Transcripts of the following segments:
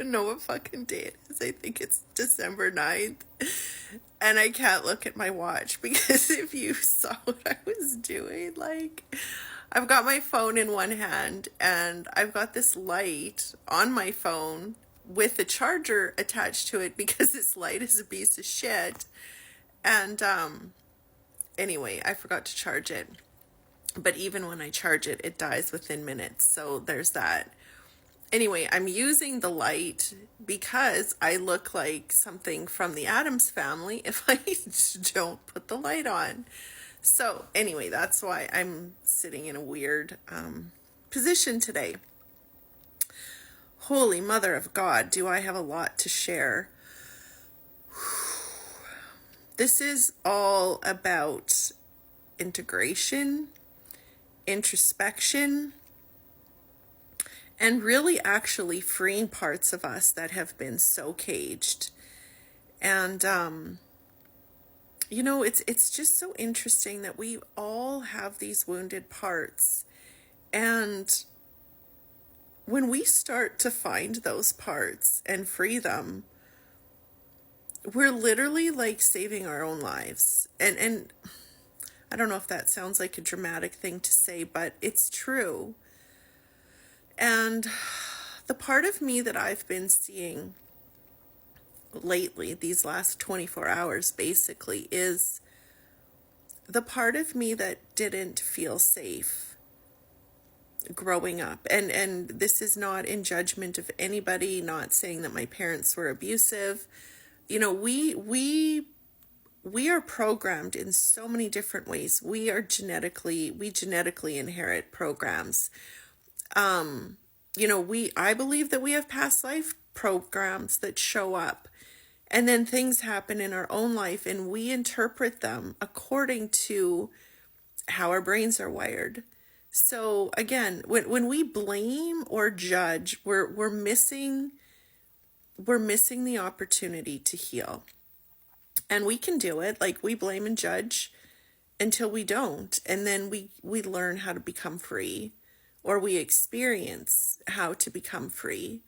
even know what fucking day it is. I think it's December 9th. And I can't look at my watch because if you saw what I was doing, like, I've got my phone in one hand and I've got this light on my phone with a charger attached to it because this light is a piece of shit. And anyway, I forgot to charge it. But even when I charge it, it dies within minutes. So there's that. Anyway, I'm using the light because I look like something from the Addams Family if I don't put the light on. So anyway, that's why I'm sitting in a weird position today. Holy Mother of God, do I have a lot to share. This is all about integration, introspection, and really actually freeing parts of us that have been so caged. And, it's just so interesting that we all have these wounded parts. And when we start to find those parts and free them, we're literally like saving our own lives. And I don't know if that sounds like a dramatic thing to say, but it's true. And the part of me that I've been seeing lately, these last 24 hours basically, is the part of me that didn't feel safe growing up. And this is not in judgment of anybody, not saying that my parents were abusive. We are programmed in so many different ways. We genetically inherit programs. I believe that we have past life programs that show up, and then things happen in our own life and we interpret them according to how our brains are wired. So again, when we blame or judge, we're missing the opportunity to heal. And we can do it. Like, we blame and judge until we don't, and then we learn how to become free, or we experience how to become free.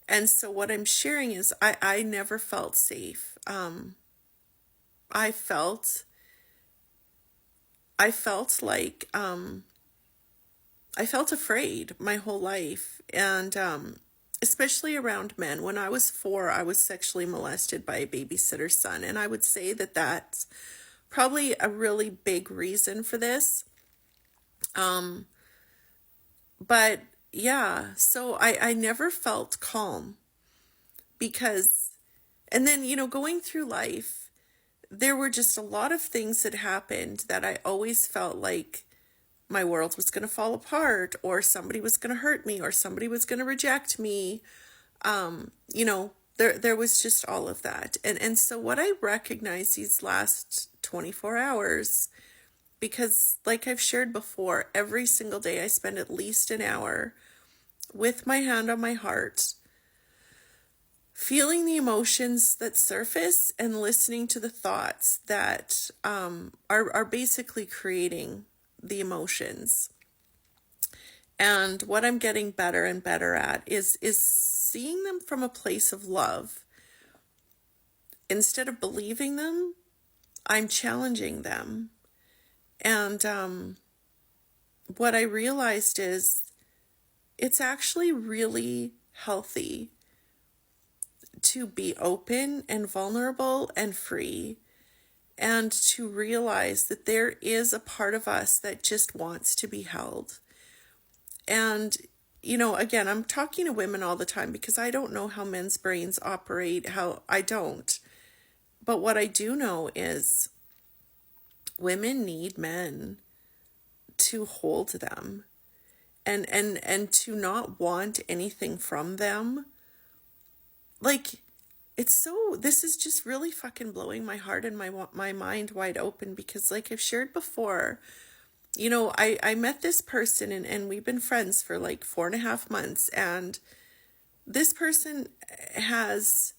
And so what I'm sharing is I never felt safe. I felt like I felt afraid my whole life, and especially around men. When I was 4, I was sexually molested by a babysitter's son, and I would say that that's probably a really big reason for this. But yeah, so I never felt calm because, and then, going through life, there were just a lot of things that happened that I always felt like my world was going to fall apart, or somebody was going to hurt me, or somebody was going to reject me. There was just all of that. And so what I recognized these last 24 hours, because like I've shared before, every single day I spend at least an hour with my hand on my heart, feeling the emotions that surface and listening to the thoughts that are basically creating the emotions. And what I'm getting better and better at is seeing them from a place of love. Instead of believing them, I'm challenging them. And what I realized is it's actually really healthy to be open and vulnerable and free, and to realize that there is a part of us that just wants to be held. And, again, I'm talking to women all the time because I don't know how men's brains operate, I don't. But what I do know is women need men to hold them and to not want anything from them. Like, this is just really fucking blowing my heart and my mind wide open, because like I've shared before, I met this person and we've been friends for like 4.5 months, and this person has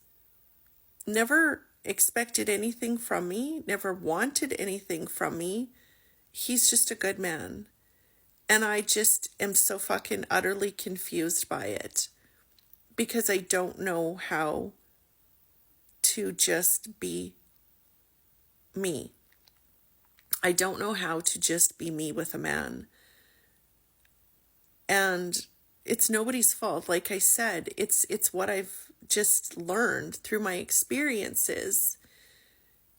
never expected anything from me, never wanted anything from me. He's just a good man. And I just am so fucking utterly confused by it. because I don't know how to just be me. I don't know how to just be me with a man. And it's nobody's fault. Like I said, it's what I've just learned through my experiences.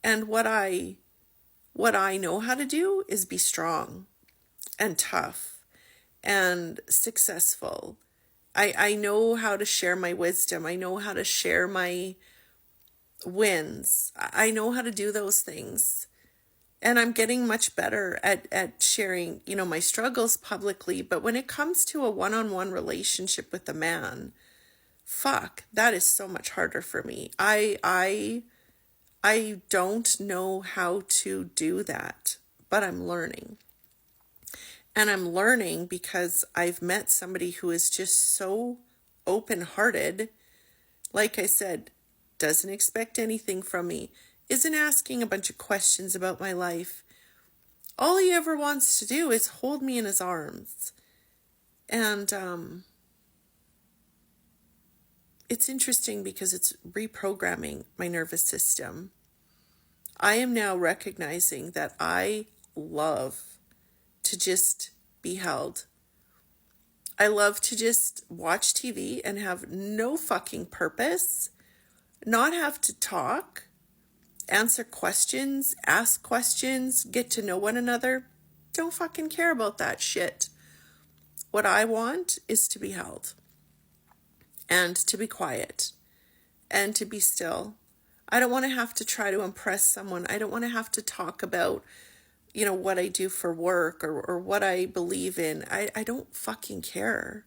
And what I know how to do is be strong and tough and successful. I know how to share my wisdom. I know how to share my wins. I know how to do those things. And I'm getting much better at sharing, my struggles publicly. But when it comes to a one-on-one relationship with a man, fuck, that is so much harder for me. I don't know how to do that, but I'm learning. And I'm learning because I've met somebody who is just so open-hearted. Like I said, doesn't expect anything from me, isn't asking a bunch of questions about my life. All he ever wants to do is hold me in his arms. And it's interesting because it's reprogramming my nervous system. I am now recognizing that I love to just be held. I love to just watch TV and have no fucking purpose, not have to talk, answer questions, ask questions, get to know one another. Don't fucking care about that shit. What I want is to be held and to be quiet and to be still. I don't want to have to try to impress someone. I don't want to have to talk about what I do for work or what I believe in. I don't fucking care.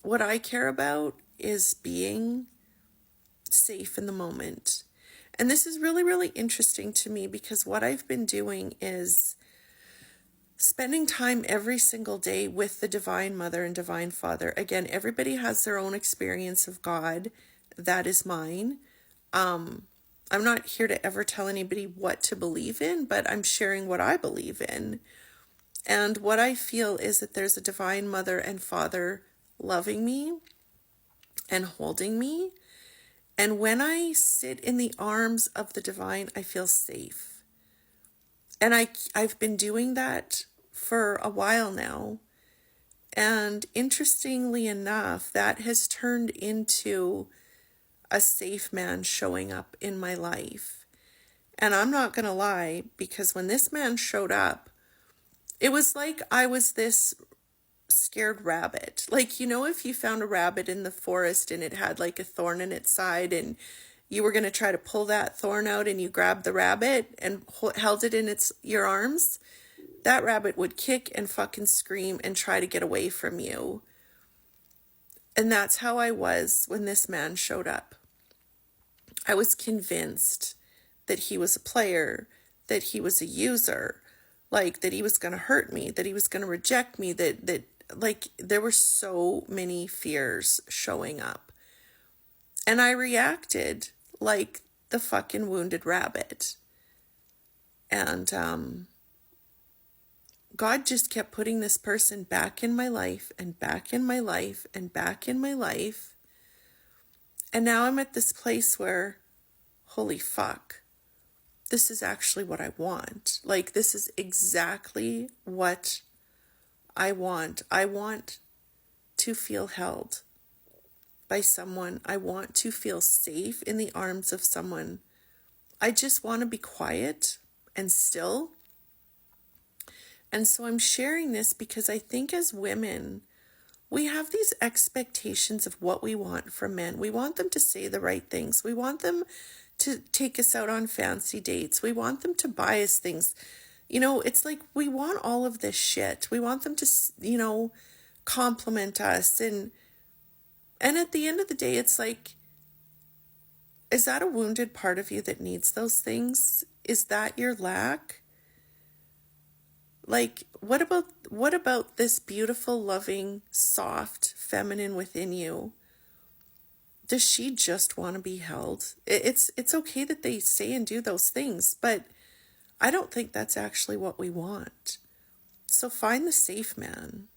What I care about is being safe in the moment. And this is really, really interesting to me because what I've been doing is spending time every single day with the Divine Mother and Divine Father. Again, everybody has their own experience of God. That is mine. I'm not here to ever tell anybody what to believe in, but I'm sharing what I believe in. And what I feel is that there's a Divine Mother and Father loving me and holding me. And when I sit in the arms of the Divine, I feel safe. And I've been doing that for a while now. And interestingly enough, that has turned into a safe man showing up in my life. And I'm not going to lie, because when this man showed up, it was like I was this scared rabbit. Like, if you found a rabbit in the forest and it had like a thorn in its side and you were going to try to pull that thorn out and you grabbed the rabbit and held it in your arms, that rabbit would kick and fucking scream and try to get away from you. And that's how I was when this man showed up. I was convinced that he was a player, that he was a user, like that he was going to hurt me, that he was going to reject me, that like there were so many fears showing up. And I reacted like the fucking wounded rabbit. And God just kept putting this person back in my life and back in my life and back in my life. And now I'm at this place where, holy fuck, this is actually what I want. Like, this is exactly what I want. I want to feel held by someone. I want to feel safe in the arms of someone. I just want to be quiet and still. And so I'm sharing this because I think as women, we have these expectations of what we want from men. We want them to say the right things. We want them to take us out on fancy dates. We want them to buy us things. It's like we want all of this shit. We want them to, compliment us. And at the end of the day, it's like, is that a wounded part of you that needs those things? Is that your lack? Like, what about this beautiful, loving, soft, feminine within you? Does she just want to be held? It's okay that they say and do those things, but I don't think that's actually what we want. So find the safe man.